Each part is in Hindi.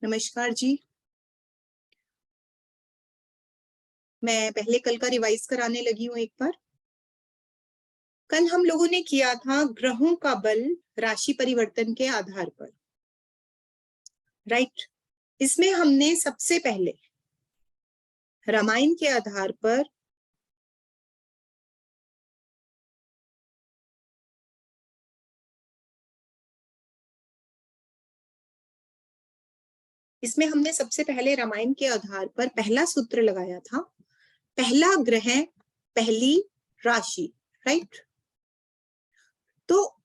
नमस्कार जी। मैं पहले कल का रिवाइज कराने लगी हूँ एक बार। कल हम लोगों ने किया था ग्रहों का बल राशि परिवर्तन के आधार पर, राइट। इसमें हमने सबसे पहले रामायण के आधार पर पहला सूत्र लगाया था, पहला ग्रह पहली राशि, राइट। तो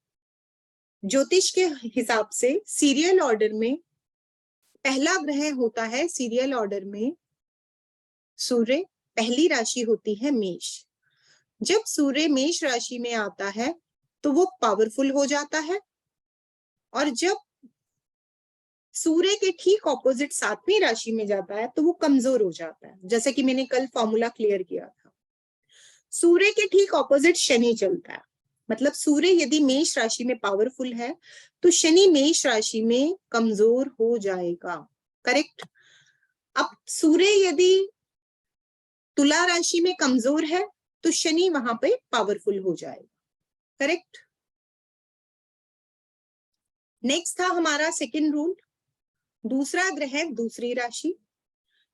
ज्योतिष के हिसाब से सीरियल ऑर्डर में पहला ग्रह होता है, सीरियल ऑर्डर में सूर्य, पहली राशि होती है मेष। जब सूर्य मेष राशि में आता है तो वो पावरफुल हो जाता है, और जब सूर्य के ठीक ऑपोजिट सातवीं राशि में जाता है तो वो कमजोर हो जाता है। जैसे कि मैंने कल फॉर्मूला क्लियर किया था, सूर्य के ठीक ऑपोजिट शनि चलता है। मतलब सूर्य यदि मेष राशि में पावरफुल है तो शनि मेष राशि में कमजोर हो जाएगा, करेक्ट। अब सूर्य यदि तुला राशि में कमजोर है तो शनि वहां पे पावरफुल हो जाएगा, करेक्ट। नेक्स्ट था हमारा सेकंड रूल, दूसरा ग्रह दूसरी राशि,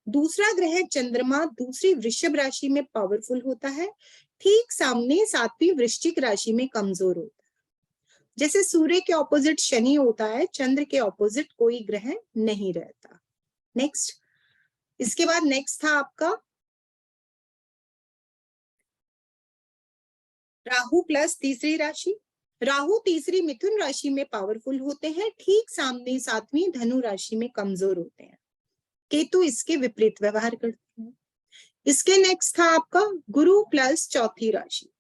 दूसरा ग्रह चंद्रमा दूसरी वृषभ राशि में पावरफुल होता है, ठीक सामने सातवीं वृश्चिक राशि में कमजोर होता है। जैसे सूर्य के ऑपोजिट शनि होता है, चंद्र के ऑपोजिट कोई ग्रह नहीं रहता। नेक्स्ट, इसके बाद नेक्स्ट था आपका राहु प्लस तीसरी राशि। राहु तीसरी मिथुन राशि में पावरफुल होते हैं, ठीक सामने सातवीं धनु राशि में कमजोर होते हैं। केतु इसके विपरीत व्यवहार करते हैं। इसके नेक्स्ट था आपका गुरु प्लस चौथी राशि।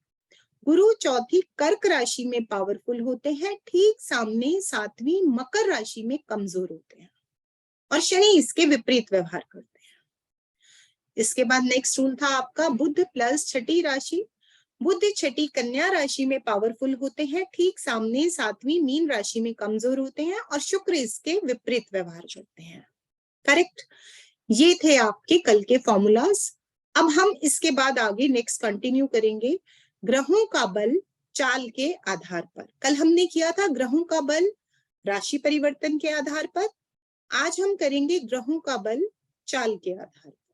गुरु चौथी कर्क राशि में पावरफुल होते हैं, ठीक सामने सातवीं मकर राशि में कमजोर होते हैं, और शनि इसके विपरीत व्यवहार करते हैं। इसके बाद नेक्स्ट रूल था आपका बुध प्लस छठी राशि। बुध छठी कन्या राशि में पावरफुल होते हैं, ठीक सामने सातवीं मीन राशि में कमजोर होते हैं, और शुक्र इसके विपरीत व्यवहार करते हैं, करेक्ट। ये थे आपके कल के फॉर्मूलाज। अब हम इसके बाद आगे नेक्स्ट कंटिन्यू करेंगे ग्रहों का बल चाल के आधार पर। कल हमने किया था ग्रहों का बल राशि परिवर्तन के आधार पर, आज हम करेंगे ग्रहों का बल चाल के आधार पर।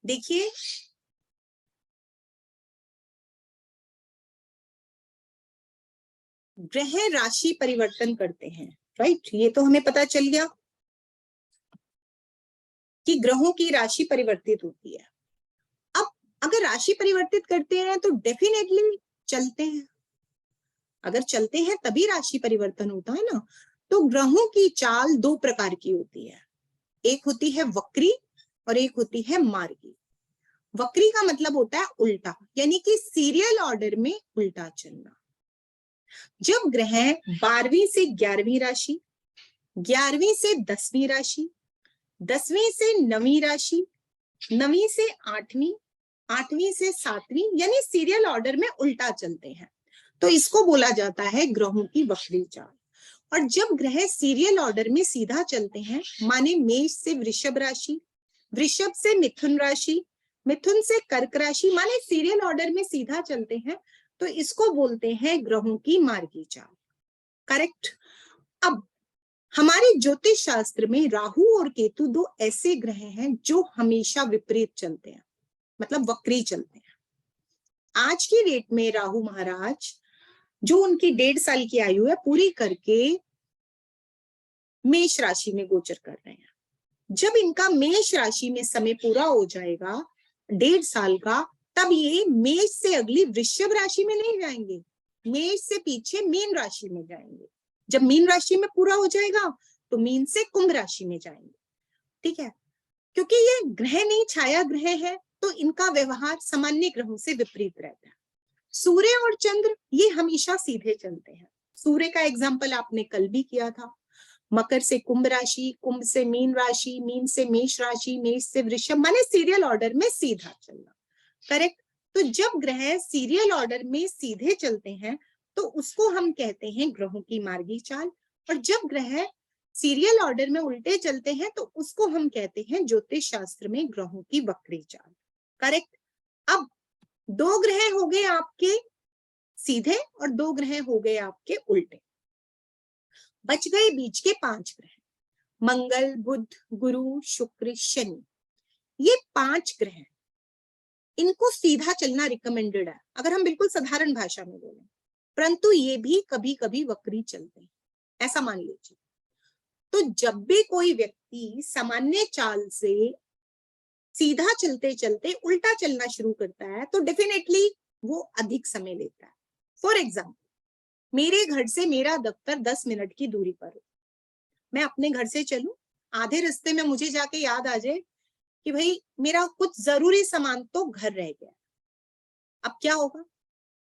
देखिए, ग्रह राशि परिवर्तन करते हैं, राइट। ये तो हमें पता चल गया कि ग्रहों की राशि परिवर्तित होती है। अब अगर राशि परिवर्तित करते हैं तो डेफिनेटली चलते हैं, अगर चलते हैं तभी राशि परिवर्तन होता है ना। तो ग्रहों की चाल दो प्रकार की होती है, एक होती है वक्री और एक होती है मार्गी। वक्री का मतलब होता है उल्टा, यानी कि सीरियल ऑर्डर में उल्टा चलना। जब ग्रह 12वीं से 11वीं राशि, 11वीं से 10वीं राशि, 10वीं से 9वीं राशि, 9वीं से 8वीं, 8वीं से 7वीं, यानी सीरियल ऑर्डर में उल्टा चलते हैं, तो इसको बोला जाता है ग्रहों की वक्री चाल। और जब ग्रह सीरियल ऑर्डर में सीधा चलते हैं, माने मेष से वृषभ राशि, वृषभ से मिथुन राशि, मिथुन से कर्क राशि, माने सीरियल ऑर्डर में सीधा चलते हैं, तो इसको बोलते हैं ग्रहों की मार्गी चाल, करेक्ट। अब हमारे ज्योतिष शास्त्र में राहु और केतु दो ऐसे ग्रह हैं जो हमेशा विपरीत चलते हैं, मतलब वक्री चलते हैं। आज की डेट में राहु महाराज जो उनकी 1.5 साल की आयु है पूरी करके मेष राशि में गोचर कर रहे हैं। जब इनका मेष राशि में समय पूरा हो जाएगा 1.5 साल का, तब ये मेष से अगली वृषभ राशि में नहीं जाएंगे, मेष से पीछे मीन राशि में जाएंगे। जब मीन राशि में पूरा हो जाएगा तो मीन से कुंभ राशि में जाएंगे, ठीक है। क्योंकि ये ग्रह नहीं, छाया ग्रह है, तो इनका व्यवहार सामान्य ग्रहों से विपरीत रहता है। सूर्य और चंद्र ये हमेशा सीधे चलते हैं। सूर्य का एग्जाम्पल आपने कल भी किया था, मकर से कुंभ राशि, कुंभ से मीन राशि, मीन से मेष राशि, मेष से वृषभ, माने सीरियल ऑर्डर में सीधा चलना, करेक्ट। तो जब ग्रह सीरियल ऑर्डर में सीधे चलते हैं तो उसको हम कहते हैं ग्रहों की मार्गी चाल, और जब ग्रह सीरियल ऑर्डर में उल्टे चलते हैं तो उसको हम कहते हैं ज्योतिष शास्त्र में ग्रहों की वक्री चाल। करेक्ट। अब 2 ग्रह हो गए आपके सीधे और 2 ग्रह हो गए आपके उल्टे, बच गए बीच के 5 ग्रह, मंगल, बुध, गुरु, शुक्र, शनि। ये 5 ग्रह, इनको सीधा चलना रिकमेंडेड है अगर हम बिल्कुल साधारण भाषा में बोलें, परंतु ये भी कभी कभी वक्री चलते हैं, ऐसा मान लीजिए। तो जब भी कोई व्यक्ति सामान्य चाल से सीधा चलते चलते उल्टा चलना शुरू करता है तो डेफिनेटली वो अधिक समय लेता है। फॉर एग्जाम्पल, मेरे घर से मेरा दफ्तर 10 मिनट की दूरी पर हो, मैं अपने घर से चलूं, आधे रास्ते में मुझे जाके याद आ जाए कि भाई मेरा कुछ जरूरी सामान तो घर रह गया, अब क्या होगा?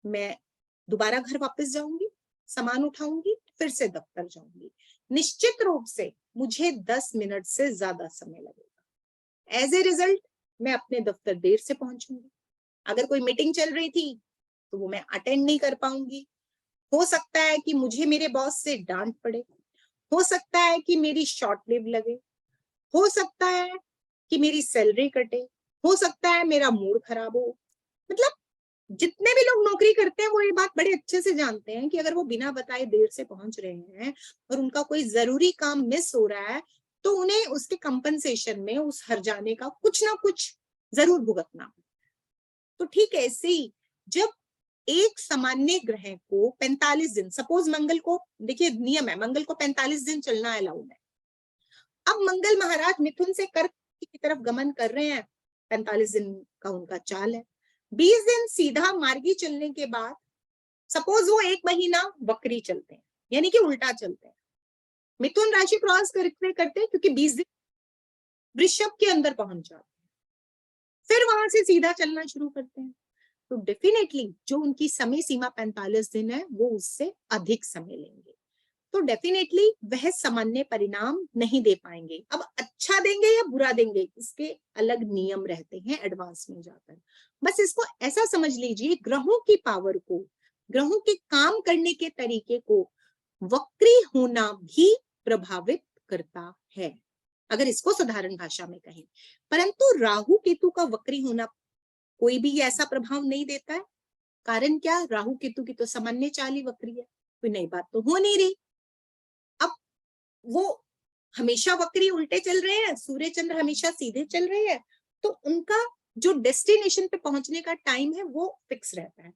मैं दोबारा घर वापस जाऊंगी, सामान उठाऊंगी, फिर से दफ्तर जाऊंगी। निश्चित रूप से मुझे 10 मिनट से ज्यादा समय लगेगा। एज ए रिजल्ट मैं अपने दफ्तर देर से पहुंचूंगी। अगर कोई मीटिंग चल रही थी तो वो मैं अटेंड नहीं कर पाऊंगी। हो सकता है कि मुझे मेरे बॉस से डांट पड़े, हो सकता है कि मेरी शॉर्ट लिव लगे, हो सकता है कि मेरी सैलरी कटे, हो सकता है मेरा मूड खराब हो। मतलब जितने भी लोग नौकरी करते हैं वो ये बात बड़े अच्छे से जानते हैं कि अगर वो बिना बताए देर से पहुंच रहे हैं और उनका कोई जरूरी काम मिस हो रहा है तो उन्हें उसके कंपनसेशन में उस हर्जाने का कुछ ना कुछ जरूर भुगतना। तो ठीक है, ऐसे ही जब एक सामान्य ग्रह को 45 दिन, सपोज मंगल को, देखिए नियम है मंगल को 45 दिन चलना अलाउड है। अब मंगल महाराज मिथुन से कर्क की तरफ गमन कर रहे हैं, 45 दिन का उनका चाल है। 20 दिन सीधा मार्गी चलने के बाद सपोज वो 1 महीना वक्री चलते हैं, यानी कि उल्टा चलते हैं, मिथुन राशि क्रॉस करते करते, क्योंकि 20 दिन वृषभ के अंदर पहुंच जाते हैं, फिर वहां से सीधा चलना शुरू करते हैं। तो डेफिनेटली जो उनकी समय सीमा 45 दिन है वो उससे अधिक समय लेंगे, तो डेफिनेटली वह सामान्य परिणाम नहीं दे पाएंगे। अब अच्छा देंगे या बुरा देंगे इसके अलग नियम रहते हैं एडवांस में जाकर। बस इसको ऐसा समझ लीजिए, ग्रहों की पावर को, ग्रहों के काम करने के तरीके को वक्री होना भी प्रभावित करता है, अगर इसको साधारण भाषा में कहें। परंतु राहु केतु का वक्री होना कोई भी ऐसा प्रभाव नहीं देता है। कारण क्या? राहु केतु की तो सामान्य चाल ही वक्री है, कोई नई बात तो हो नहीं रही। अब वो हमेशा वक्री उल्टे चल रहे हैं, सूर्य चंद्र हमेशा सीधे चल रहे हैं, तो उनका जो डेस्टिनेशन पे पहुंचने का टाइम है वो फिक्स रहता है।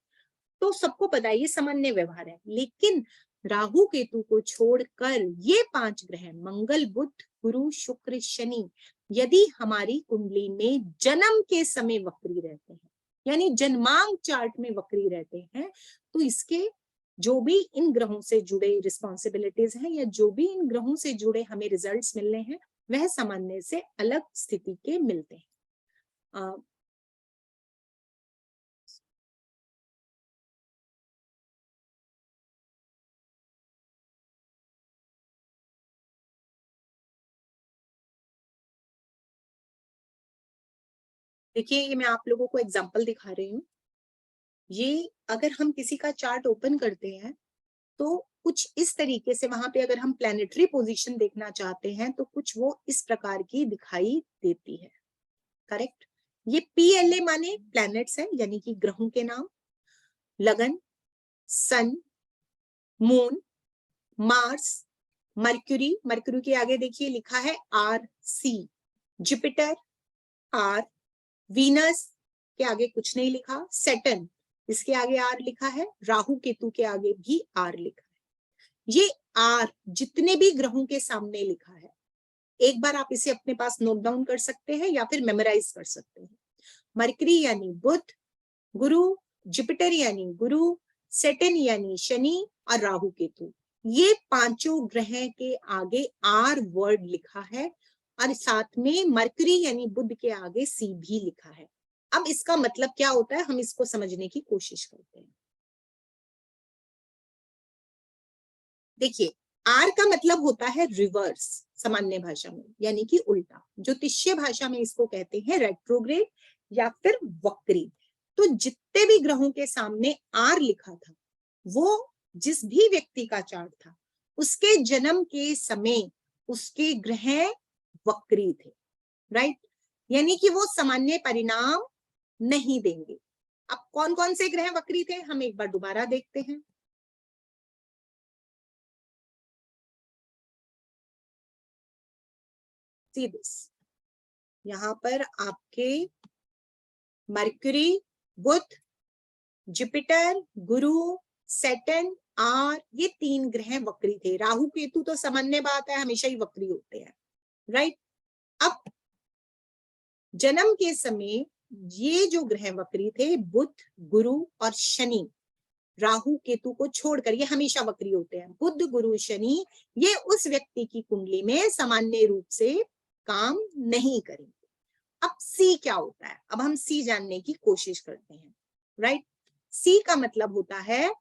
तो सबको पता है ये सामान्य व्यवहार है। लेकिन राहु केतु को छोड़कर ये 5 ग्रह मंगल, बुध, गुरु, शुक्र, शनि यदि हमारी कुंडली में जन्म के समय वक्री रहते हैं, यानी जन्मांक चार्ट में वक्री रहते हैं, तो इसके जो भी इन ग्रहों से जुड़े रिस्पॉन्सिबिलिटीज हैं या जो भी इन ग्रहों से जुड़े हमें रिजल्ट्स मिलने हैं वह सामान्य से अलग स्थिति के मिलते हैं। देखिए, ये मैं आप लोगों को एग्जांपल दिखा रही हूँ। ये अगर हम किसी का चार्ट ओपन करते हैं तो कुछ इस तरीके से, वहां पे अगर हम प्लैनेटरी पोजीशन देखना चाहते हैं तो कुछ वो इस प्रकार की दिखाई देती है। करेक्ट। ये PLA माने प्लैनेट्स है, यानी कि ग्रहों के नाम। लगन, सन, मून, मार्स, मर्क्यूरी, मर्क्यूरी के आगे देखिए लिखा है RC, जुपिटर R, वीनस के आगे कुछ नहीं लिखा, सैटर्न इसके आगे R लिखा है, राहु केतु के आगे भी R लिखा है। ये R जितने भी ग्रहों के सामने लिखा है, एक बार आप इसे अपने पास नोट डाउन कर सकते हैं या फिर मेमोराइज कर सकते हैं। मरकरी यानी बुध, गुरु, जुपिटर यानी गुरु, सैटर्न यानी शनि और राहु केतु, ये पांचों ग्रह के आगे R वर्ड लिखा है और साथ में मरकरी यानी बुध के आगे C भी लिखा है। अब इसका मतलब क्या होता है, हम इसको समझने की कोशिश करते हैं। देखिए, R का मतलब होता है रिवर्स सामान्य भाषा में, यानी कि उल्टा। ज्योतिषीय भाषा में इसको कहते हैं रेट्रोग्रेड या फिर वक्री। तो तो जितने भी ग्रहों के सामने आर लिखा था वो जिस भी व्यक्ति का चार्ट था उसके जन्म के समय उसके ग्रह वक्री थे, राइट। यानी कि वो सामान्य परिणाम नहीं देंगे। अब कौन कौन से ग्रह वक्री थे हम एक बार दोबारा देखते हैं। सी दिस, यहां पर आपके mercury, Budh, Jupiter, Guru, Saturn, are, ये 3 ग्रह वक्री थे। राहु केतु तो सामान्य बात है, हमेशा ही वक्री होते हैं, राइट। अब जन्म के समय ये जो ग्रह वक्री थे बुध, गुरु और शनि, राहु केतु को छोड़कर ये हमेशा वक्री होते हैं। बुध, गुरु, शनि ये उस व्यक्ति की कुंडली में सामान्य रूप से काम नहीं करेंगे। अब सी क्या होता है, अब हम सी जानने की कोशिश करते हैं, राइट। सी का मतलब होता है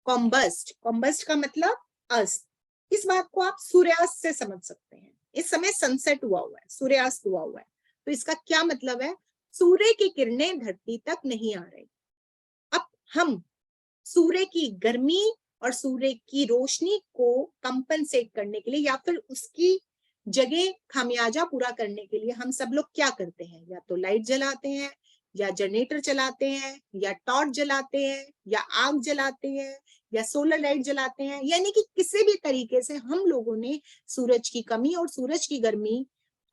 कॉम्बस्ट। कॉम्बस्ट का मतलब अस्त। इस बात को आप सूर्यास्त से समझ सकते हैं। इस समय सनसेट हुआ हुआ है, सूर्यास्त हुआ हुआ है, तो इसका क्या मतलब है, सूर्य की किरणें धरती तक नहीं आ रही। अब हम सूर्य की गर्मी और सूर्य की रोशनी को कंपनसेट करने के लिए या फिर उसकी जगह खामियाजा पूरा करने के लिए हम सब लोग क्या करते हैं, या तो लाइट जलाते हैं, या जनरेटर चलाते हैं, या टॉर्च जलाते हैं, या आग जलाते हैं, या सोलर लाइट जलाते हैं। यानी कि किसी भी तरीके से हम लोगों ने सूरज की कमी और सूरज की गर्मी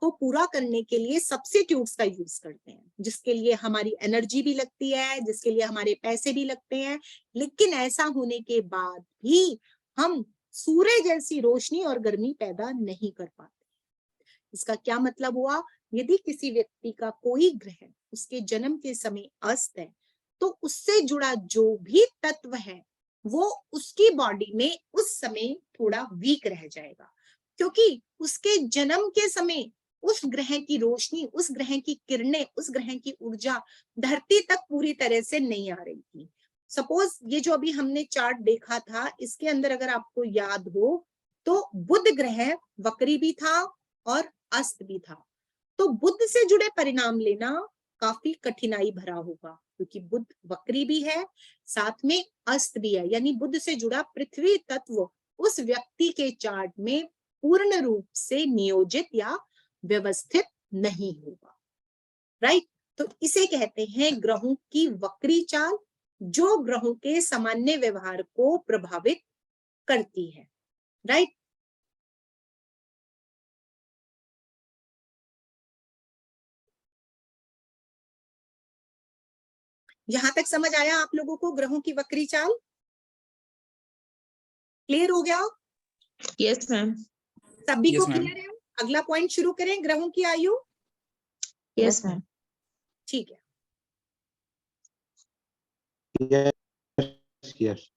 को पूरा करने के लिए सब्स्टिट्यूट्स का यूज करते हैं, जिसके लिए हमारी एनर्जी भी लगती है, जिसके लिए हमारे पैसे भी लगते हैं। लेकिन ऐसा होने के बाद भी हम सूर्य जैसी रोशनी और गर्मी पैदा नहीं कर पाते। इसका क्या मतलब हुआ, यदि किसी व्यक्ति का कोई ग्रह उसके जन्म के समय अस्त है तो उससे जुड़ा जो भी तत्व है वो उसकी बॉडी में उस समय थोड़ा वीक रह जाएगा, क्योंकि उसके जन्म के समय उस ग्रह की रोशनी, उस ग्रह की किरणें, उस ग्रह की ऊर्जा धरती तक पूरी तरह से नहीं आ रही थी। सपोज ये जो अभी हमने चार्ट देखा था, इसके अंदर अगर आपको याद हो तो बुध ग्रह वक्री भी था और अस्त भी था। तो बुध से जुड़े परिणाम लेना काफी कठिनाई भरा होगा, क्योंकि बुध वक्री भी है साथ में अस्त भी है। यानी बुध से जुड़ा पृथ्वी तत्व उस व्यक्ति के चार्ट में पूर्ण रूप से नियोजित या व्यवस्थित नहीं होगा, राइट। तो इसे कहते हैं ग्रहों की वक्री चाल, जो ग्रहों के सामान्य व्यवहार को प्रभावित करती है, राइट। यहां तक समझ आया आप लोगों को ग्रहों की वक्री चाल? क्लियर हो गया? Yes ma'am. सभी को क्लियर है? अगला पॉइंट शुरू करें, ग्रहों की आयु। Yes ma'am. ठीक है, यस।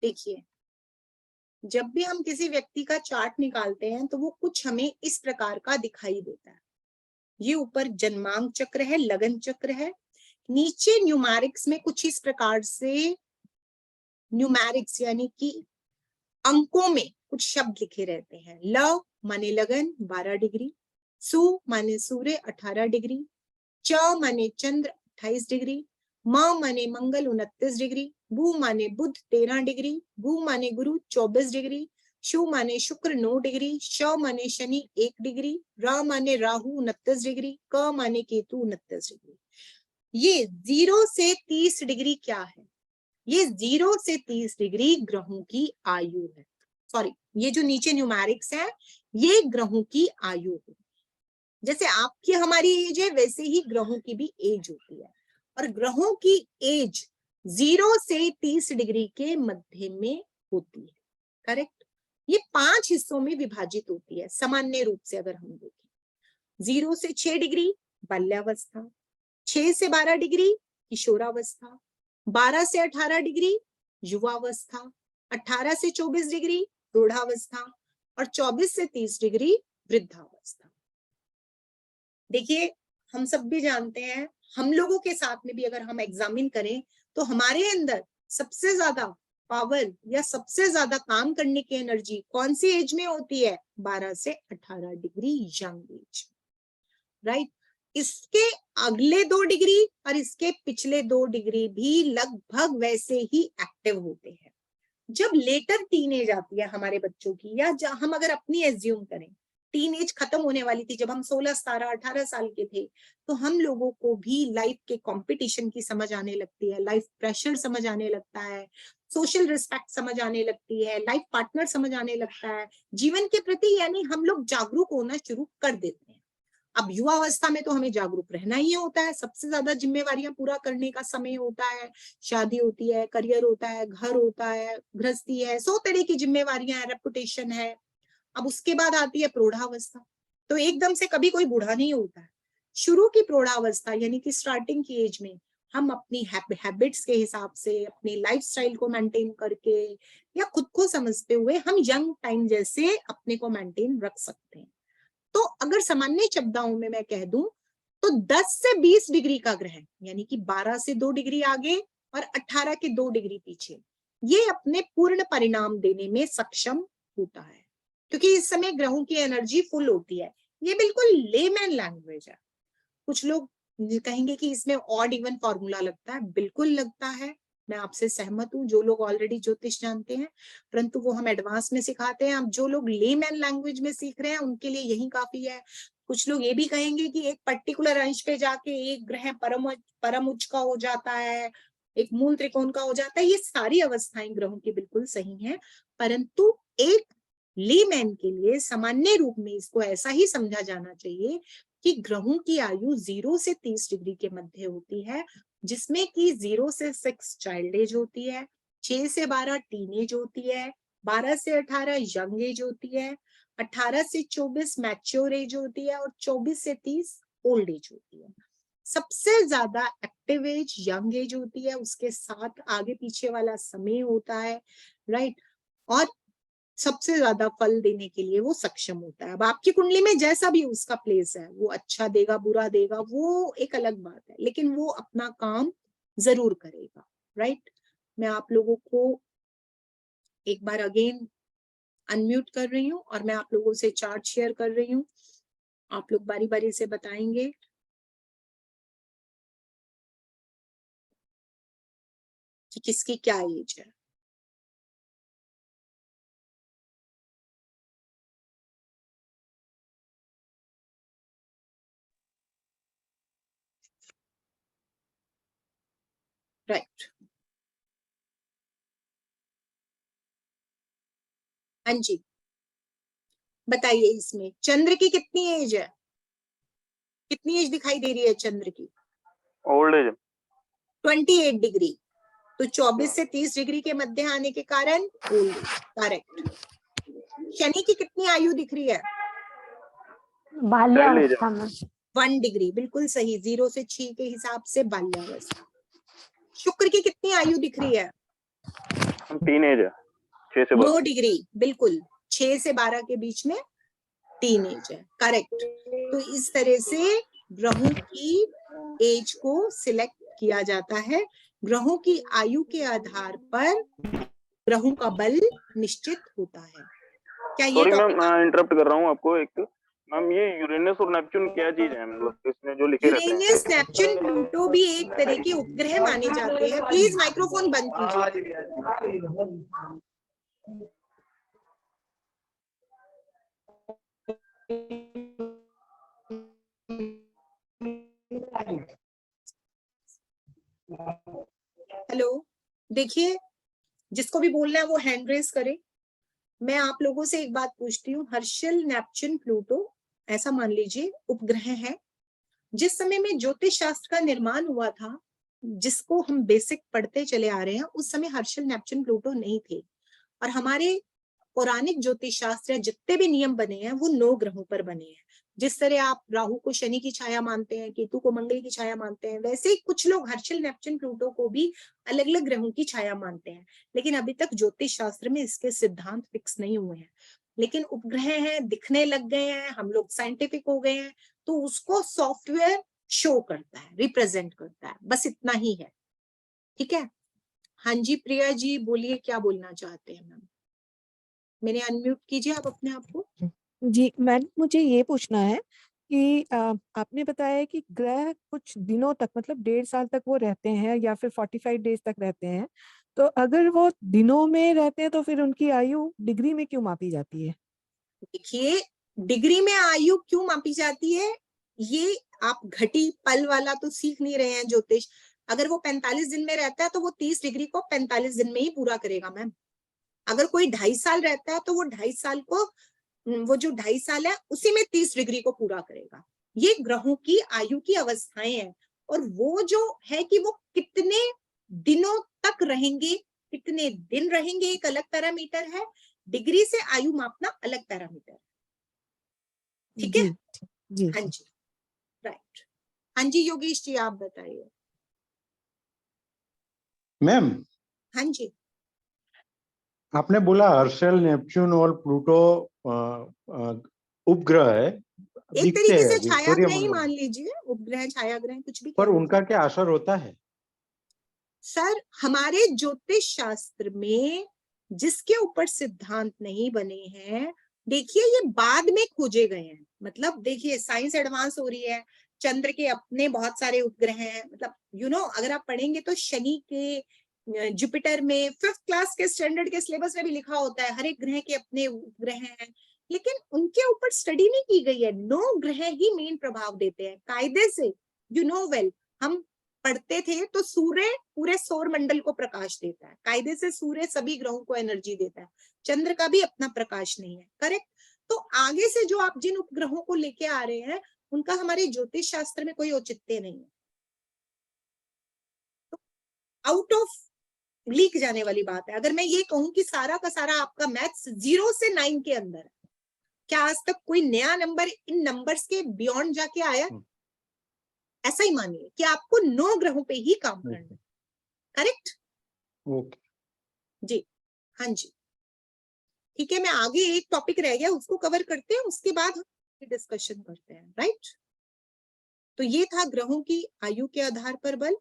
देखिए जब भी हम किसी व्यक्ति का चार्ट निकालते हैं तो वो कुछ हमें इस प्रकार का दिखाई देता है। ये ऊपर जन्मांक चक्र है, लगन चक्र है, नीचे न्यूमेरिक्स में कुछ इस प्रकार से न्यूमेरिक्स यानी कि अंकों में कुछ शब्द लिखे रहते हैं। ल माने लगन 12 डिग्री, सु माने सूर्य 18 डिग्री, च माने चंद्र 28 डिग्री, म माने मंगल 29 डिग्री, बु माने बुध 13 डिग्री, भू माने गुरु 24 डिग्री, शु माने शुक्र 9 डिग्री, श माने शनि 1 डिग्री, र माने राहु 29 डिग्री, क माने केतु 29 डिग्री। ये 0 से 30 डिग्री क्या है, ये 0 से 30 डिग्री ग्रहों की आयु है। सॉरी, ये जो नीचे न्यूमेरिक्स है ये ग्रहों की आयु है। जैसे आपकी हमारी एज है वैसे ही ग्रहों की भी एज होती है, और ग्रहों की एज 0 से 30 डिग्री के मध्य में होती है, करेक्ट। ये 5 हिस्सों में विभाजित होती है सामान्य रूप से। अगर हम देखें 0 से 6 डिग्री बाल्यावस्था, 6 से 12 डिग्री किशोरावस्था, 12 से 18 डिग्री युवावस्था, 18 से 24 डिग्री रूढ़ावस्था और 24 से 30 डिग्री वृद्धावस्था। देखिए हम सब भी जानते हैं, हम लोगों के साथ में भी अगर हम एग्जामिन करें तो हमारे अंदर सबसे ज्यादा पावर या सबसे ज्यादा काम करने की एनर्जी कौन सी एज में होती है? 12 से 18 डिग्री यंग एज, राइट। इसके अगले 2 डिग्री और इसके पिछले 2 डिग्री भी लगभग वैसे ही एक्टिव होते हैं। जब लेटर टीनेज आती है हमारे बच्चों की, या हम अगर अपनी एज्यूम करें, टीनेज खत्म होने वाली थी जब हम 16, 17, 18 साल के थे, तो हम लोगों को भी लाइफ के कंपटीशन की समझ आने लगती है, लाइफ प्रेशर समझ आने लगता है, सोशल रिस्पेक्ट समझ आने लगती है, लाइफ पार्टनर समझ आने लगता है, जीवन के प्रति यानी हम लोग जागरूक होना शुरू कर देते हैं। अब युवा अवस्था में तो हमें जागरूक रहना ही होता है, सबसे ज्यादा जिम्मेवारियां पूरा करने का समय होता है, शादी होती है, करियर होता है, घर होता है, गृहस्थी है, 100 तरह की जिम्मेवारियां है, रेपुटेशन है। अब उसके बाद आती है प्रौढ़ावस्था, तो एकदम से कभी कोई बूढ़ा नहीं होता है। शुरू की प्रौढ़ावस्था यानी कि स्टार्टिंग की एज में हम अपनी हैबिट्स के हिसाब से, अपनी लाइफस्टाइल को मेंटेन करके या खुद को समझते हुए हम यंग टाइम जैसे अपने को मेंटेन रख सकते हैं। तो अगर सामान्य शब्दों में मैं कह दूं तो 10 से 20 डिग्री का ग्रहण यानी कि 12 से 2 डिग्री आगे और 18 के 2 डिग्री पीछे, ये अपने पूर्ण परिणाम देने में सक्षम होता है, क्योंकि इस समय ग्रहों की एनर्जी फुल होती है। ये बिल्कुल लेमैन लैंग्वेज है। कुछ लोग कहेंगे कि इसमें ऑड इवन फॉर्मूला लगता है, बिल्कुल लगता है, मैं आपसे सहमत हूँ, जो लोग ऑलरेडी ज्योतिष जानते हैं, परंतु वो हम एडवांस में सिखाते हैं। अब जो लोग लेमैन लैंग्वेज में सीख रहे हैं उनके लिए यही काफी है। कुछ लोग ये भी कहेंगे कि एक पर्टिकुलर अंश पे जाके एक ग्रह परम उच्च का हो जाता है, एक मूल त्रिकोण का हो जाता है। ये सारी अवस्थाएं ग्रहों की बिल्कुल सही हैं, परंतु एक लेमैन के लिए सामान्य रूप में इसको ऐसा ही समझा जाना चाहिए कि ग्रहों की आयु 0 से 30 डिग्री के मध्य होती है, जिसमें कि 0 से 6 चाइल्ड एज होती है, 6 से 12 टीन एज होती है, 12 से 18 यंग एज होती है, 18 से 24 मैच्योर एज होती है और 24 से 30 ओल्ड एज होती है। सबसे ज्यादा एक्टिव एज यंग एज होती है, उसके साथ आगे पीछे वाला समय होता है, राइट। और सबसे ज्यादा फल देने के लिए वो सक्षम होता है। अब आपकी कुंडली में जैसा भी उसका प्लेस है, वो अच्छा देगा बुरा देगा वो एक अलग बात है, लेकिन वो अपना काम जरूर करेगा, राइट। मैं आप लोगों को एक बार अगेन अनम्यूट कर रही हूँ और मैं आप लोगों से चार्ट शेयर कर रही हूँ। आप लोग बारी बारी से बताएंगे कि किसकी क्या एज है। राइट, हाँ जी बताइए, इसमें चंद्र की कितनी एज है? कितनी एज दिखाई दे रही है चंद्र की? ओल्ड एज 28 डिग्री, तो 24 से 30 डिग्री के मध्य आने के कारण ओल्ड एज, करेक्ट। शनि की कितनी आयु दिख रही है? बाल्यावस्था में 1 डिग्री, बिल्कुल सही, 0 से 6 के हिसाब से बाल्यावस्था। शुक्र की कितनी आयु दिख रही है? टीन एज है 6 से 9 डिग्री, बिल्कुल 6 से 12 के बीच में टीन एज है, करेक्ट। तो इस तरह से ग्रहों की एज को सिलेक्ट किया जाता है, ग्रहों की आयु के आधार पर ग्रहों का बल निश्चित होता है। क्या ये सॉरी मैम, टॉपिक इंटरप्ट कर रहा हूँ आपको। एक मैम, ये यूरेनस और नेपच्यून क्या चीज है? मतलब इसमें जो लिखे रहते हैं। यूरेनस, नेपच्यून, प्लूटो भी एक तरह के उपग्रह माने जाते हैं। प्लीज माइक्रोफोन बंद कीजिए। हेलो, देखिए जिसको भी बोलना है वो हैंड रेस करे। मैं आप लोगों से एक बात पूछती हूँ, हर्षल, नेपच्यून, प्लूटो ऐसा मान लीजिए उपग्रह है। जिस समय में ज्योतिष शास्त्र का निर्माण हुआ था, जिसको हम बेसिक पढ़ते चले आ रहे हैं, उस समय हर्षल, नेपच्यून, प्लूटो नहीं थे। और हमारे पौराणिक ज्योतिष शास्त्र जितने भी नियम बने हैं वो 9 ग्रहों पर बने हैं, जिस तरह आप राहु को शनि की छाया मानते हैं, केतु को मंगल की छाया मानते हैं, वैसे ही कुछ लोग हर्षल, नेपच्यून, प्लूटो को भी अलग अलग ग्रहों की छाया मानते हैं। लेकिन अभी तक ज्योतिष शास्त्र में इसके सिद्धांत फिक्स नहीं हुए हैं। लेकिन उपग्रह हैं, दिखने लग गए हैं, हम लोग साइंटिफिक हो गए हैं, तो उसको सॉफ्टवेयर शो करता है, रिप्रेजेंट करता है, बस इतना ही है। ठीक है। हाँ जी प्रिया जी बोलिए, क्या बोलना चाहते हैं मैम? मैंने अनम्यूट कीजिए आप अपने आप को। जी मैम, मुझे ये पूछना है कि आपने बताया कि ग्रह कुछ दिनों तक, मतलब 1.5 साल तक वो रहते हैं या फिर 45 डेज तक रहते हैं, तो अगर वो दिनों में रहते हैं तो फिर उनकी आयु डिग्री में क्यों मापी जाती है? देखिए, डिग्री में आयु क्यों मापी जाती है, ये आप घटी पल वाला तो सीख नहीं रहे हैं ज्योतिष। अगर वो 45 दिन में रहता है तो वो 30 डिग्री को 45 दिन में ही पूरा करेगा मैम। अगर कोई 2.5 साल रहता है तो वो 2.5 साल को, वो जो 2.5 साल है उसी में 30 डिग्री को पूरा करेगा। ये ग्रहों की आयु की अवस्थाएं हैं, और वो जो है कि वो कितने दिनों तक रहेंगे, कितने दिन रहेंगे, एक अलग पैरामीटर है। डिग्री से आयु मापना अलग पैरामीटर है। ठीक है। जी हाँ जी, राइट। हाँ जी योगेश जी आप बताइए। मैम, हाँ जी, आपने बोला हर्षल, नेपच्यून और प्लूटो उपग्रह है, एक दिखते तरीके हैं से अभी छायाग्रह ही सूर्यमंडल मान में, लीजिए, उपग्रह, छायाग्रह, कुछ भी कह पर लीजिए। उनका क्या असर होता है? सर, हमारे ज्योतिष शास्त्र में जिसके ऊपर सिद्धांत नहीं बने हैं, देखिए ये बाद में खोजे गए हैं। मतलब देखिए साइंस एडवांस हो रही है, चंद्र के अपने बहुत सारे उपग्रह हैं। मतलब अगर आप पढ़ेंगे तो शनि के, जुपिटर में 5th क्लास के स्टैंडर्ड के सिलेबस में भी लिखा होता है, हर एक ग्रह के अपने उपग्रह हैं। लेकिन उनके ऊपर स्टडी नहीं की गई है। 9 ग्रह ही मेन प्रभाव देते हैं कायदे से। वेल, हम पढ़ते थे तो सूर्य पूरे सौर मंडल को प्रकाश देता है कायदे से, सूर्य सभी ग्रहों को एनर्जी देता है, चंद्र का भी अपना प्रकाश नहीं है, करेक्ट। तो आगे से जो आप जिन उपग्रहों को लेके आ रहे हैं, उनका हमारे ज्योतिष शास्त्र में कोई औचित्य नहीं है। तो आउट ऑफ लीक जाने वाली बात है। अगर मैं ये कहूं कि सारा का सारा आपका मैथ्स 0 से 9 के अंदर है, क्या आज तक कोई नया नंबर इन नंबर्स के बियॉन्ड जाके आया? ऐसा ही मानिए कि आपको 9 ग्रहों पे ही काम करना है, करेक्ट। ओके जी, हाँ जी, ठीक है। मैं आगे एक टॉपिक रह गया, उसको कवर करते हैं, उसके बाद हम डिस्कशन करते हैं, राइट। तो ये था ग्रहों की आयु के आधार पर बल।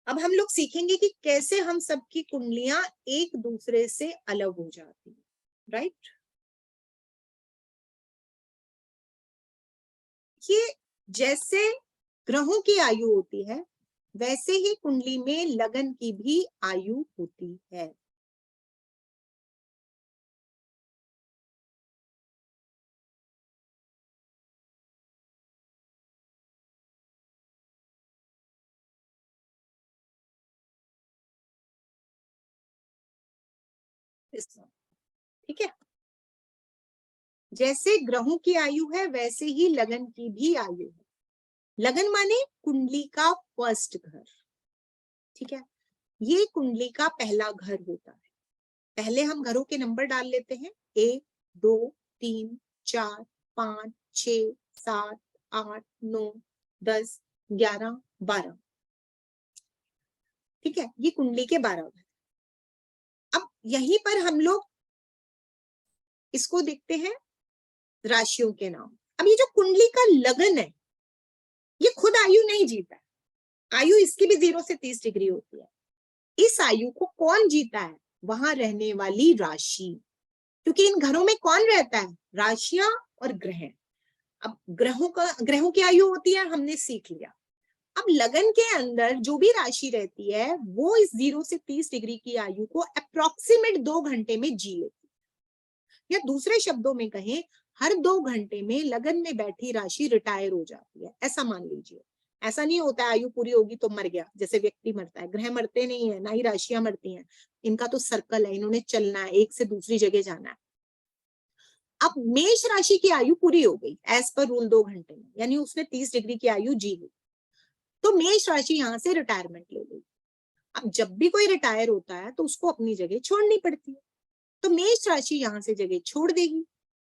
अब हम लोग सीखेंगे कि कैसे हम सबकी कुंडलियां एक दूसरे से अलग हो जाती है, राइट। ये जैसे ग्रहों की आयु होती है, वैसे ही कुंडली में लगन की भी आयु होती है। ठीक है। जैसे ग्रहों की आयु है, वैसे ही लगन की भी आयु है। लगन माने कुंडली का फर्स्ट घर, ठीक है। ये कुंडली का पहला घर होता है। पहले हम घरों के नंबर डाल लेते हैं, 1 2 3 4 5 6 7 8 9 10 11 12, ठीक है। ये कुंडली के 12 घर। अब यहीं पर हम लोग इसको देखते हैं राशियों के नाम। अब ये जो कुंडली का लगन है, ये खुद आयु नहीं जीता है। आयु इसकी भी 0 से 30 डिग्री होती है। इस आयु को कौन जीता है? वहां रहने वाली राशि। क्योंकि इन घरों में कौन रहता है? राशियां और ग्रह। अब ग्रहों की आयु होती है, हमने सीख लिया। अब लगन के अंदर जो भी राशि रहती है, वो इस 0 से 30 डिग्री की आयु को अप्रोक्सीमेट 2 घंटे में जी लेती है। या दूसरे शब्दों में कहें, हर 2 घंटे में लगन में बैठी राशि रिटायर हो जाती है, ऐसा मान लीजिए। ऐसा नहीं होता है आयु पूरी होगी तो मर गया, जैसे व्यक्ति मरता है। ग्रह मरते नहीं है, ना ही राशियां मरती हैं। इनका तो सर्कल है, इन्होंने चलना है, एक से दूसरी जगह जाना है। अब मेष राशि की आयु पूरी हो गई एज पर रूल 2 घंटे में, यानी उसने 30 डिग्री की आयु जी ली, तो मेष राशि यहां से रिटायरमेंट ले ली। अब जब भी कोई रिटायर होता है तो उसको अपनी जगह छोड़नी पड़ती है, तो मेष राशि यहां से जगह छोड़ देगी।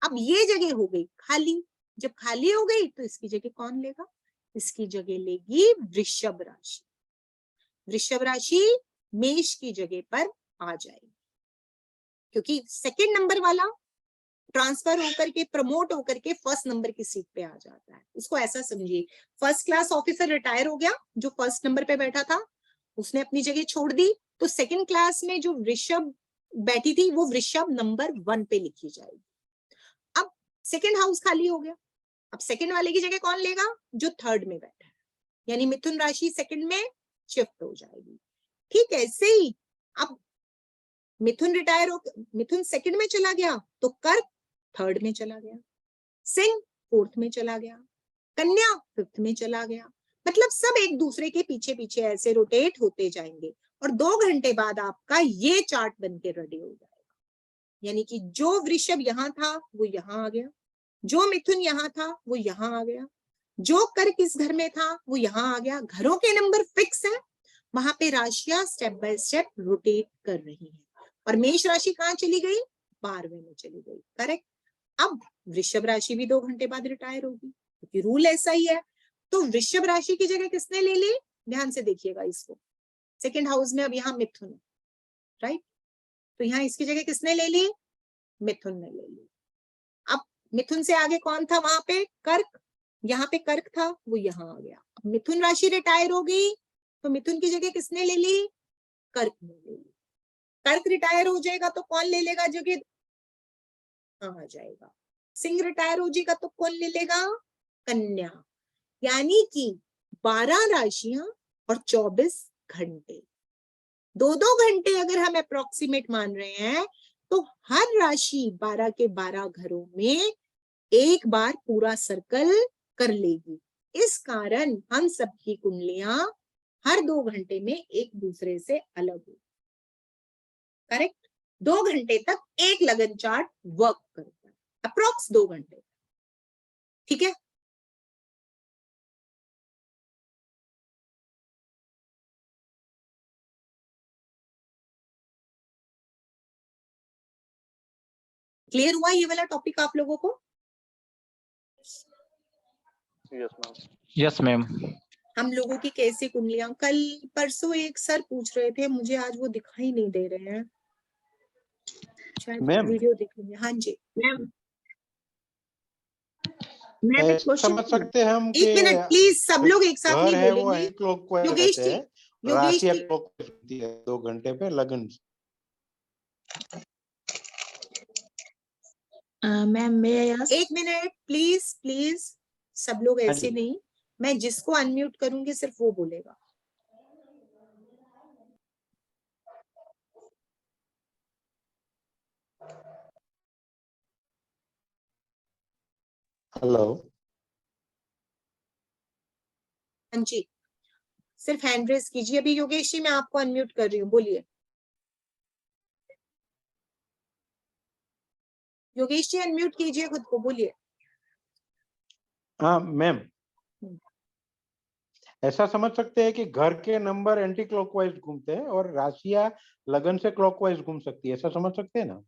अब ये जगह हो गई खाली, जब खाली हो गई तो इसकी जगह कौन लेगा? इसकी जगह लेगी वृषभ राशि। वृषभ राशि मेष की जगह पर आ जाएगी, क्योंकि सेकंड नंबर वाला ट्रांसफर होकर के, प्रमोट होकर के फर्स्ट नंबर की सीट पे आ जाता है। इसको ऐसा समझिए, फर्स्ट क्लास ऑफिसर रिटायर हो गया, जो फर्स्ट नंबर पे बैठा था उसने अपनी जगह छोड़ दी, तो सेकंड क्लास में जो वृषभ बैठी थी वो वृषभ नंबर 1 पे लिखी जाएगी। अब सेकंड हाउस खाली हो गया, अब सेकंड वाले की जगह कौन लेगा? जो थर्ड में बैठा है, यानी मिथुन राशि सेकंड में शिफ्ट हो जाएगी। ठीक है, ऐसे ही अब मिथुन रिटायर हो, मिथुन सेकंड में चला गया तो कर्क थर्ड में चला गया, सिंह फोर्थ में चला गया, कन्या फिफ्थ में चला गया। मतलब सब एक दूसरे के पीछे पीछे ऐसे रोटेट होते जाएंगे और 2 घंटे बाद आपका ये चार्ट बन के रेडी हो जाएगा। यानी कि जो वृषभ यहाँ था वो यहाँ आ गया, जो मिथुन यहाँ था वो यहाँ आ गया, जो कर्क इस घर में था वो यहाँ आ गया। घरों के नंबर फिक्स है, वहां पे राशियां स्टेप बाय स्टेप रोटेट कर रही हैं। और मेष राशि कहाँ चली गई? 12वें में चली गई। करेक्ट। अब वृषभ राशि भी 2 घंटे बाद रिटायर होगी, क्योंकि रूल ऐसा ही है। तो वृषभ राशि की जगह किसने ले ली? ध्यान से देखिएगा इसको, सेकंड हाउस में अब यहाँ मिथुन है, राइट? तो यहाँ इसकी जगह किसने ले ली? मिथुन ने ले ली। अब मिथुन से आगे कौन था वहां पे? कर्क। यहाँ पे कर्क था, वो यहाँ आ गया। अब मिथुन राशि रिटायर हो गई तो मिथुन की जगह किसने ले ली? कर्क ने ले ली। कर्क रिटायर हो जाएगा तो कौन ले लेगा जगह? आ जाएगा। सिंह रिटायर हो जाएगा तो कौन ले लेगा? कन्या। यानी कि 12 राशियां और 24 घंटे, 2-2 घंटे अगर हम अप्रोक्सीमेट मान रहे हैं तो हर राशि 12 के 12 घरों में एक बार पूरा सर्कल कर लेगी। इस कारण हम सबकी कुंडलियां हर 2 घंटे में एक दूसरे से अलग हो। करेक्ट। 2 घंटे तक एक लगन चार्ट वर्क करता है, अप्रोक्स 2 घंटे। ठीक है। क्लियर हुआ ये वाला टॉपिक आप लोगों को? Yes ma'am. Yes ma'am. हम लोगों की कैसी कुंडलियां, कल परसों एक सर पूछ रहे थे, मुझे आज वो दिखाई नहीं दे रहे हैं, शायद मैम वीडियो देखेंगे। हाँ जी मैम, मैं एक ऐसा समझ क्वेश्चन, सकते हैं हम एक कि मिनट प्लीज, सब लोग एक साथ घर नहीं है वो बोलेंगे। एंटी क्लॉकवाइज योगेश रहते जी, हैं, योगेश राशियां जी, क्लॉकवाइज होती है 2 घंटे पे लगन। मैम मैं एक मिनट प्लीज प्लीज, सब लोग हाँ ऐसे जी। नहीं। मैं जिसको अनम्यूट करूंगी सिर्फ वो बोलेगा। हेलो। हाँ जी, सिर्फ हैंड रेस कीजिए। अभी योगेश जी मैं आपको अनम्यूट कर रही हूँ, बोलिए। योगेश जी अनम्यूट कीजिए खुद को, बोलिए। हाँ मैम, ऐसा समझ सकते हैं कि घर के नंबर एंटी क्लॉकवाइज घूमते हैं और राशियां लगन से क्लॉकवाइज घूम सकती है, ऐसा समझ सकते हैं ना?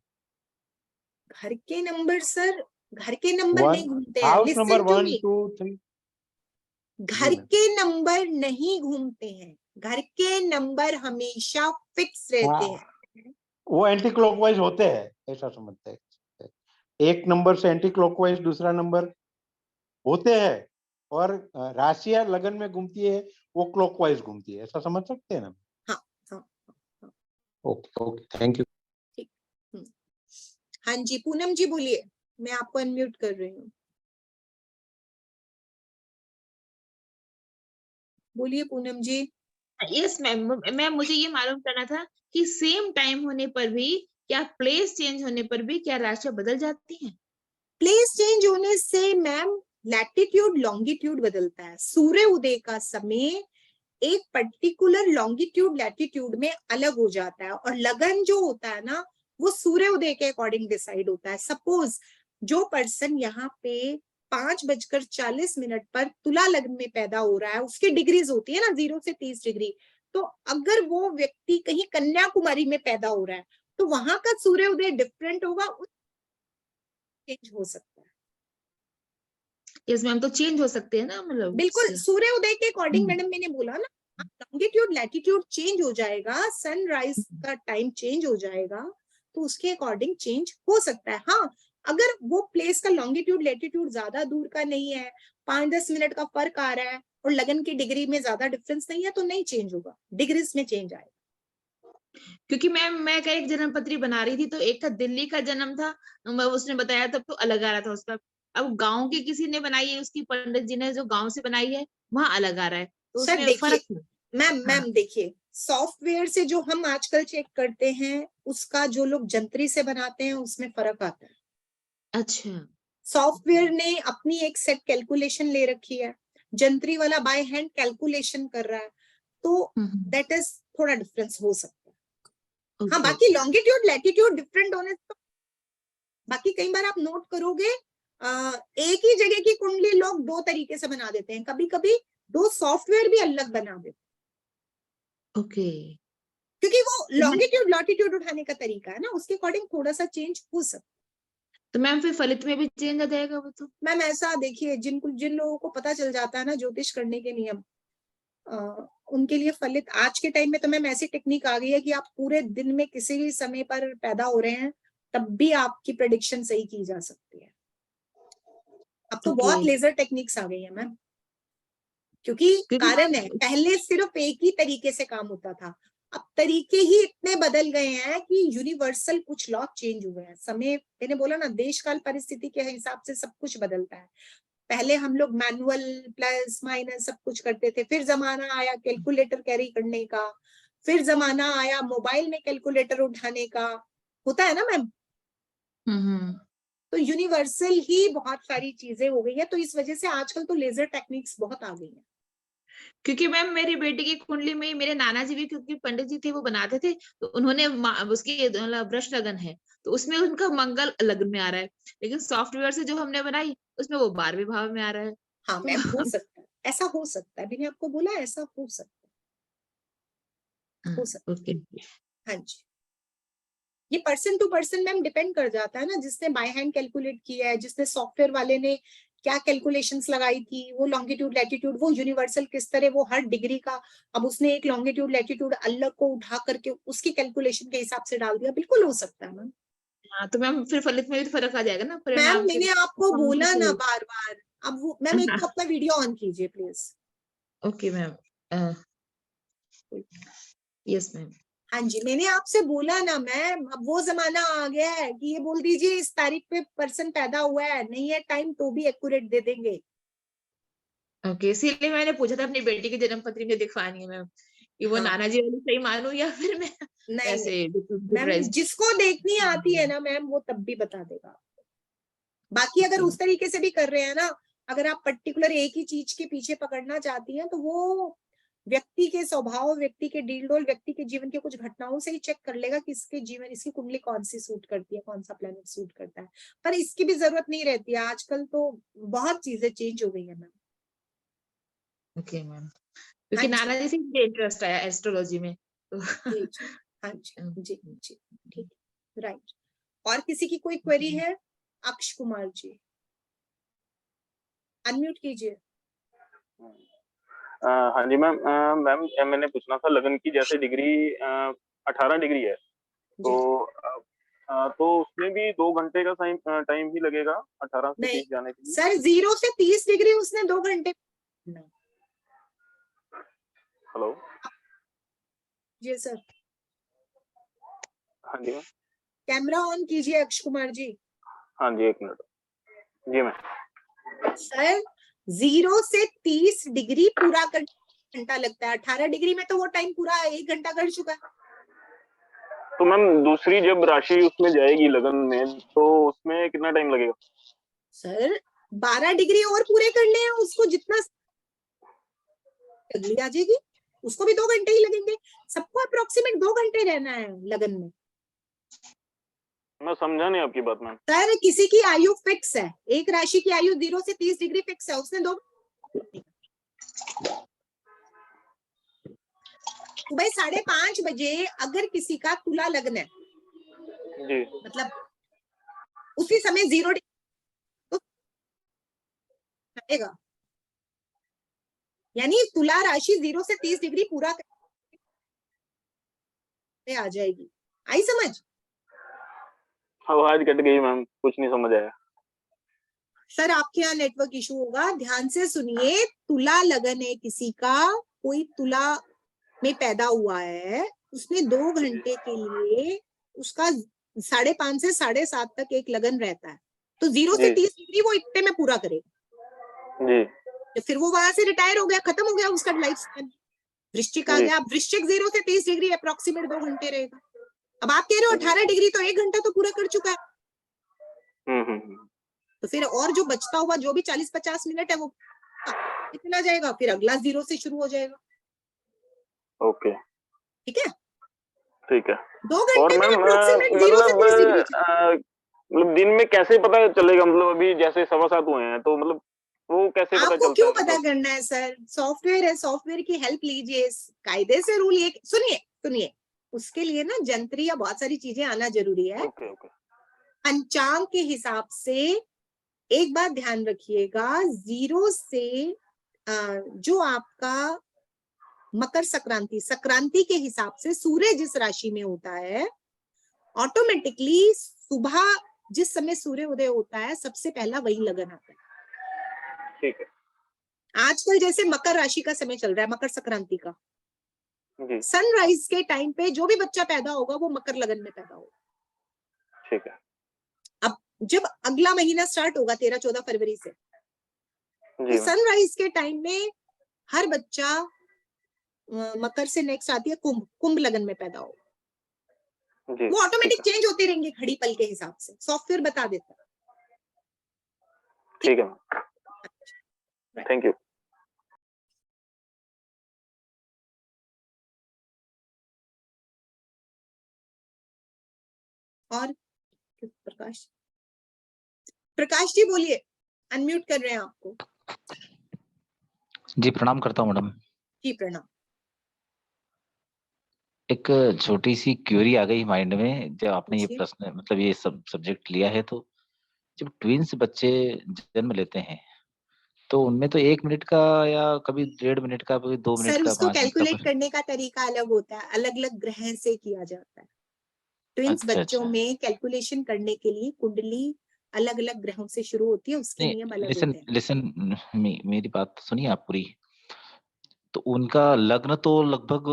घर के नंबर सर, घर के नंबर नहीं घूमते हैं, हाउस नंबर लिसन टू 1 मी। 2 3। घर के नंबर नहीं घूमते हैं, घर के नंबर हमेशा फिक्स रहते हाँ, हैं। वो एंटी क्लॉकवाइज होते हैं, ऐसा समझते हैं। एक नंबर से एंटी क्लॉकवाइज दूसरा नंबर होते हैं और राशियां लगन में घूमती है, वो क्लॉकवाइज घूमती है, ऐसा समझ सकते हैं ना? हाँ हाँ हाँ, ओके ओके, थैंक यू। ठीक। हाँ जी पूनम जी बोलिए, मैं आपको अनम्यूट कर रही हूँ, बोलिए पूनम जी। यस मैम, मैम मुझे ये मालूम करना था कि सेम टाइम होने पर भी, क्या प्लेस चेंज होने पर भी क्या राशियां बदल जाती हैं? प्लेस चेंज होने से मैम लैटिट्यूड लॉन्गिट्यूड बदलता है। सूर्य उदय का समय एक पर्टिकुलर लॉन्गिट्यूड लैटिट्यूड में अलग हो जाता है, और लगन जो होता है ना वो सूर्य उदय के अकॉर्डिंग डिसाइड होता है। सपोज जो पर्सन यहाँ पे 5:40 पर तुला लग्न में पैदा हो रहा है, उसकी डिग्रीज होती है ना 0 से 30 डिग्री। तो अगर वो व्यक्ति कहीं कन्याकुमारी में पैदा हो रहा है तो वहां का सूर्य उदय डिफरेंट होगा, चेंज हो सकता है। यस मैम, तो चेंज हो सकते हैं ना, मतलब बिल्कुल सूर्य उदय के अकॉर्डिंग हम्म। मैडम मैंने बोला ना, लॉन्गिट्यूड लैटिट्यूड चेंज हो जाएगा, सनराइज का टाइम चेंज हो जाएगा, तो उसके अकॉर्डिंग चेंज हो सकता है। हाँ, अगर वो प्लेस का लॉन्गिट्यूड लैटिट्यूड ज्यादा दूर का नहीं है, 5-10 मिनट का फर्क आ रहा है और लगन की डिग्री में ज्यादा डिफरेंस नहीं है, तो नहीं चेंज होगा, डिग्रीज में चेंज आएगा। क्योंकि मैं क्या एक जन्म पत्री बना रही थी, तो एक था दिल्ली का जन्म था, उसने बताया तब तो अलग आ रहा था उसका। अब गांव की किसी ने बनाई है, उसकी पंडित जी ने जो गांव से बनाई है, वहां अलग आ रहा है, तो सर उसमें देखिए फर्क है। मैम, हाँ। देखिए सॉफ्टवेयर से जो हम आजकल चेक करते हैं, उसका जो लोग जंतरी से बनाते हैं उसमें फर्क आता है। अच्छा। सॉफ्टवेयर ने अपनी एक सेट कैलकुलेशन ले रखी है, जंतरी वाला बाय हैंड कैलकुलेशन कर रहा है, तो दैट इज थोड़ा डिफरेंस हो सकता है। हाँ, बाकी लॉन्गिट्यूड लैटिट्यूड डिफरेंट होने से, बाकी कई बार आप नोट करोगे एक ही जगह की कुंडली लोग 2 तरीके से बना देते हैं, कभी कभी 2 सॉफ्टवेयर भी अलग बना देते हैं, ओके। क्योंकि वो लॉन्गिट्यूड लैटिट्यूड उठाने का तरीका है ना, उसके अकॉर्डिंग थोड़ा सा चेंज हो सकता है। तो मैम फिर फलित में भी चेंज आ जाएगा वो तो? मैम ऐसा देखिए, जिन लोगों को पता चल जाता है ना ज्योतिष करने के नियम, उनके लिए फलित आज के टाइम में तो मैम ऐसी टेक्निक आ गई है कि आप पूरे दिन में किसी भी समय पर पैदा हो रहे हैं, तब भी आपकी प्रेडिक्शन सही की जा सकती है। अब तो बहुत लेजर टेक्निक्स आ गई है मैम, क्योंकि कारण है पहले सिर्फ एक ही तरीके से काम होता था, अब तरीके ही इतने बदल गए हैं कि यूनिवर्सल कुछ लॉ चेंज हुए हैं। समय, मैंने बोला ना, देश काल परिस्थिति के हिसाब से सब कुछ बदलता है। पहले हम लोग मैनुअल प्लस माइनस सब कुछ करते थे, फिर जमाना आया कैलकुलेटर कैरी करने का, फिर जमाना आया मोबाइल में कैलकुलेटर उठाने का, होता है ना मैम। तो यूनिवर्सल ही बहुत सारी चीजें हो गई है, तो इस वजह से आजकल तो लेजर टेक्निक्स बहुत आ गई है। क्योंकि मैम मेरी बेटी की कुंडली में मेरे नाना जी भी, क्योंकि पंडित जी थे वो बनाते थे, तो उन्होंने उसकी वृष लगन है, तो उसमें उनका मंगल लगन में आ रहा है, लेकिन सॉफ्टवेयर से जो हमने बनाई उसमें वो 12वें भाव में आ रहा है। हाँ मैम, हो सकता है, ऐसा हो सकता है, मैंने आपको बोला ऐसा हो सकता है, हो सकता ओके। है। हाँ जी, ये person to person ma'am depend कर जाता है ना, जिसने बाय हैंड कैलकुलेट किया है, जिसने सॉफ्टवेयर वाले ने क्या कैलकुलेशंस लगाई थी, वो लॉन्गिट्यूड लैटिट्यूड, वो यूनिवर्सल किस तरह, वो हर डिग्री का, अब उसने एक लॉन्गिट्यूड लैटिट्यूड अलग को उठा करके उसकी कैलकुलेशन के हिसाब से डाल दिया, बिल्कुल हो सकता है मैम। हाँ, तो मैम फिर फलित में भी तो फर्क आ जाएगा ना, मैम परिणाम मैंने आपको बोला ना बार बार, अब वो मैम एक तो अपना वीडियो ऑन कीजिए please. Okay ma'am, yes ma'am. हाँ जी, मैंने आपसे बोला ना मैम, अब वो जमाना आ गया है कि ये बोल दीजिए इस तारीख पे पर्सन पैदा हुआ है, नहीं है टाइम तो भी एक्यूरेट दे देंगे। ओके, इसीलिए मैंने पूछा था अपनी बेटी की जन्म पत्री में दिखवानी है मैम, कि वो हाँ, नाना जी वाली सही मानूं या फिर मैं नहीं ऐसे मैम, जिसको देखनी आती है ना मैम, वो तब भी बता देगा। बाकी अगर उस तरीके से भी कर रहे हैं ना, अगर आप पर्टिकुलर एक ही चीज के पीछे पकड़ना चाहती हैं, तो वो व्यक्ति के स्वभाव, व्यक्ति के डील डोल, व्यक्ति के जीवन के कुछ घटनाओं से ही चेक कर लेगा कि इसके जीवन, इसकी कुंडली कौन सी सूट करती है, कौन सा प्लेनेट सूट करता है। पर इसकी भी जरूरत नहीं रहती है, आजकल तो बहुत चीजें चेंज हो गई है मैम। ओके मैम, हाँ क्योंकि जी, नाना जी से मुझे इंटरेस्ट आया एस्ट्रोलॉजी में, तो जी जी, हाँ जी जी जी, ठीक है, राइट। और किसी की कोई क्वेरी है? अक्ष कुमार जी, अनम्यूट कीजिए। हाँ जी मैम, मैम मैंने पूछना था लगन की, जैसे डिग्री 18 डिग्री है, तो तो उसमें भी 2 घंटे का टाइम ही लगेगा 18 से 30 जाने के लिए? सर 0 से 30 डिग्री उसने 2 घंटे। हेलो जी सर, हाँ जी मैम। कैमरा ऑन कीजिए अक्ष कुमार जी। हाँ जी, 1 मिनट जी मैम। सर 0 से 30 डिग्री पूरा कर घंटा लगता है, 18 डिग्री में तो वो टाइम पूरा 1 घंटा कर चुका है। तो मैम दूसरी जब राशि उसमें जाएगी लगन में, तो उसमें कितना टाइम लगेगा? सर 12 डिग्री और पूरे करने हैं उसको, जितना अगली आ जाएगी उसको भी 2 घंटे ही लगेंगे। सबको अप्रोक्सीमेट 2 घंटे रहना है लगन में। मैं समझा नहीं आपकी बात मैम। सर किसी की आयु फिक्स है, एक राशि की आयु 0 से 30 डिग्री फिक्स है, उसने 2 सुबह 5:30 बजे अगर किसी का तुला लग्न है जी, मतलब उसी समय 0 डिग्री आएगा, यानी तुला राशि 0 से 30 डिग्री पूरा आ जाएगी। आई समझ? आवाज कट गई मैम, कुछ नहीं समझ आया। सर आपके यहाँ नेटवर्क इशू होगा, ध्यान से सुनिए। तुला लगन है किसी का, कोई तुला में पैदा हुआ है, उसने 2 घंटे के लिए उसका 5:30 से 7:30 तक एक लगन रहता है, तो 0 से जी। 30 डिग्री वो इतने में पूरा करेगा। जी तो फिर वो वहां से रिटायर हो गया, खत्म हो गया उसका लाइफ स्पैन। वृश्चिक आ जी। गया, वृश्चिक 0 से 30 डिग्री अप्रोक्सीमेट 2 घंटे रहेगा। अब आप कह रहे हो 18 डिग्री, तो 1 घंटा तो पूरा कर चुका है। तो फिर और जो बचता हुआ जो भी 40-50 मिनट है वो चला जाएगा, फिर अगला 0 से शुरू हो जाएगा। ओके ठीक है, ठीक है। 2 और घंटे में मैम अप्रोक्सीमेट 0 से 30 डिग्री मतलब दिन में कैसे पता चलेगा, मतलब अभी जैसे 7:15 हुए हैं तो मतलब वो कैसे पता आपको चलता क्यों है पता मतलब? करना है सर? सॉफ्टवेयर है, सॉफ्टवेयर की हेल्प लीजिए। कायदे से रूल ये सुनिए सुनिए, उसके लिए ना जंत्री या बहुत सारी चीजें आना जरूरी है। Okay okay. पंचांग के हिसाब से एक बात ध्यान रखिएगा, 0 से जो आपका मकर संक्रांति के हिसाब से सूर्य जिस राशि में होता है, ऑटोमेटिकली सुबह जिस समय सूर्य उदय होता है सबसे पहला वही लगन आता है। ठीक है। आजकल जैसे मकर राशि का समय चल रहा है, मकर संक्रांति का, जी सनराइज के टाइम पे जो भी बच्चा पैदा होगा वो मकर लगन में पैदा होगा। ठीक है। अब जब अगला महीना स्टार्ट होगा 13-14 फरवरी से, जी तो मैम। सनराइज के टाइम में हर बच्चा मकर से नेक्स्ट आती है कुंभ लगन में पैदा होगा। जी वो ठीक ऑटोमेटिक है। चेंज होती रहेंगे घड़ी पल के हिसाब से, सॉफ्टवेयर बता देता है। ठीक है मैम, थैंक यू। और प्रकाश जी बोलिए, अनम्यूट कर रहे हैं आपको। जी प्रणाम करता हूँ मैडम। जी प्रणाम। एक छोटी सी क्यूरी आ गई माइंड में जब आपने ये पूछिए। प्रश्न मतलब ये सब सब्जेक्ट लिया है, तो जब ट्विंस बच्चे जन्म लेते हैं तो उनमें तो 1 मिनट का या कभी 1.5 मिनट का, कभी 2 मिनट सर का, उसको 5 मिनट का कैलकुलेट करने का तरीका अलग होता है, अलग अलग ग्रह से किया जाता है। ट्विंस अच्छा बच्चों अच्छा। में कैलकुलेशन करने के लिए कुंडली अलग अलग ग्रहों से शुरू होती है, उसके नहीं, नियम अलग लिसन होते हैं। लिसन मेरी बात तो सुनिए आप पूरी। तो उनका लग्न तो लगभग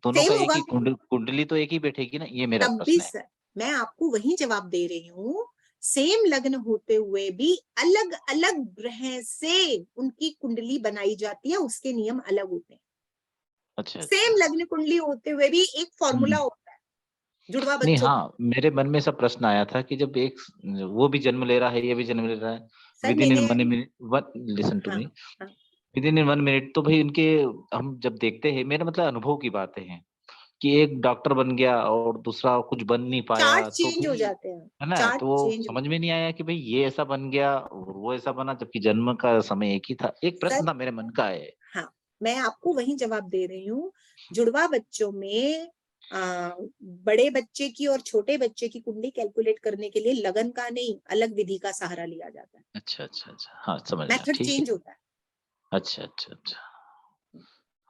दोनों का सेम एक होगा ही, कुंडली तो एक ही बैठेगी ना, ये मेरा तब भी प्रश्न है। सर, मैं आपको वही जवाब दे रही हूँ, सेम लग्न होते हुए भी अलग अलग ग्रह से उनकी कुंडली बनाई जाती है, उसके नियम अलग होते हैं। अच्छा सेम अच्छा। लग्न कुंडली होते हुए भी एक फॉर्मूला होता है जुड़वा नहीं, बच्चों। हाँ मेरे मन में सब प्रश्न आया था कि जब एक वो भी जन्म ले रहा है, ये भी जन्म ले रहा है, सर विद इन मैंने 1 मिनट, लिसन टू हाँ मी, हाँ विद इन 1 मिनट, तो भाई उनके हम जब देखते हैं, मेरा मतलब अनुभव की बातें हैं कि एक डॉक्टर बन गया और दूसरा कुछ बन नहीं पाया, चार्ट तो चेंज हो भाई जाते हैं, है ना, चार्ट तो वो चेंज। समझ में नहीं आया कि भाई ये ऐसा बन गया और वो ऐसा बना, जबकि जन्म का समय एक ही था। एक सर प्रश्न था मेरे मन का है। हाँ, मैं आपको वही जवाब दे रही हूँ। जुड़वा बच्चों में बड़े बच्चे की और छोटे बच्चे की कुंडली कैलकुलेट करने के लिए लगन का नहीं, अलग विधि का सहारा लिया जाता है। अच्छा अच्छा अच्छा, हाँ समझ गया, मेथड ठीक है। चेंज होता है, अच्छा अच्छा अच्छा,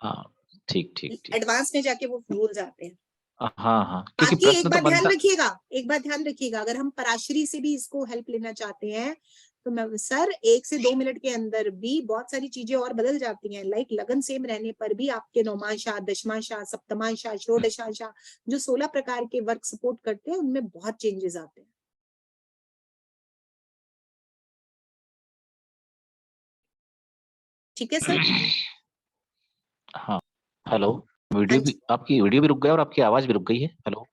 हाँ ठीक ठीक ठीक। एडवांस में जाके वो रूल्स आते हैं। हाँ हाँ, क्योंकि बाकी एक प्रश्न तो बात ध्यान बनता। रखिएगा, एक बात ध्यान रखिएगा, अगर हम पराशरी से भी इसको हेल्प लेना चाहते हैं तो मैं सर 1 से 2 मिनट के अंदर भी बहुत सारी चीजें और बदल जाती हैं। लाइक लगन सेम रहने पर भी आपके नौमांशा, दशमांशा, सप्तमांशा, षोडशांशा, जो 16 प्रकार के वर्क सपोर्ट करते हैं, उनमें बहुत चेंजेस आते हैं। ठीक है सर। हाँ हेलो, हाँ वीडियो जी, भी, आपकी वीडियो भी रुक गया और आपकी आवाज भी रुक गई है। हेलो,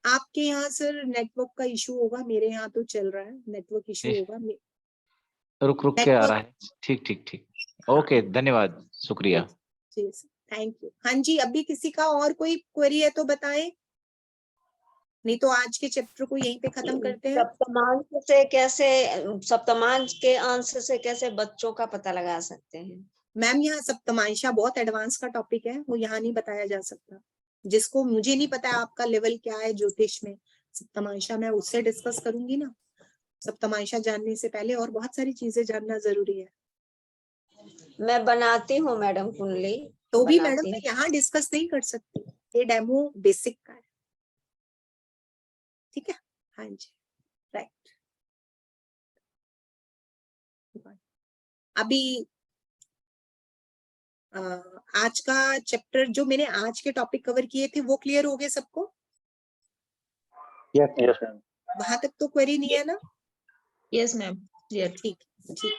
आपके यहाँ सर नेटवर्क का इशू होगा, मेरे यहाँ तो चल रहा है, नेटवर्क इशू होगा। रुक रुक के आ नेटवर्क, रहा है। ठीक ठीक ठीक, हाँ ओके, धन्यवाद, शुक्रिया। जी सर, थैंक यू। हाँ जी, अभी किसी का और कोई क्वेरी है तो बताएं, नहीं तो आज के चैप्टर को यहीं पे खत्म करते हैं। सप्तमांश के अंश से कैसे बच्चों का पता लगा सकते हैं? मैम यहाँ सप्तमांशा बहुत एडवांस का टॉपिक है, वो यहाँ नहीं बताया जा सकता। जिसको मुझे नहीं पता है आपका लेवल क्या है ज्योतिष में, सप्तमांशा मैं उससे डिस्कस करूंगी ना। सप्तमांशा जानने से पहले और बहुत सारी चीजें जानना जरूरी है। मैं बनाती हूँ मैडम कुंडली। तो भी बनाती मैडम मैं हूँ। यहाँ डिस्कस नहीं कर सकती, ये डेमो बेसिक का है, ठीक है। हाँ जी, राइट। अभी आज का चैप्टर जो मैंने आज के टॉपिक कवर किए थे वो क्लियर हो गए सबको? Yes yes ma'am. वहां तक तो क्वेरी नहीं है ना? Yes ma'am, clear. ठीक ठीक।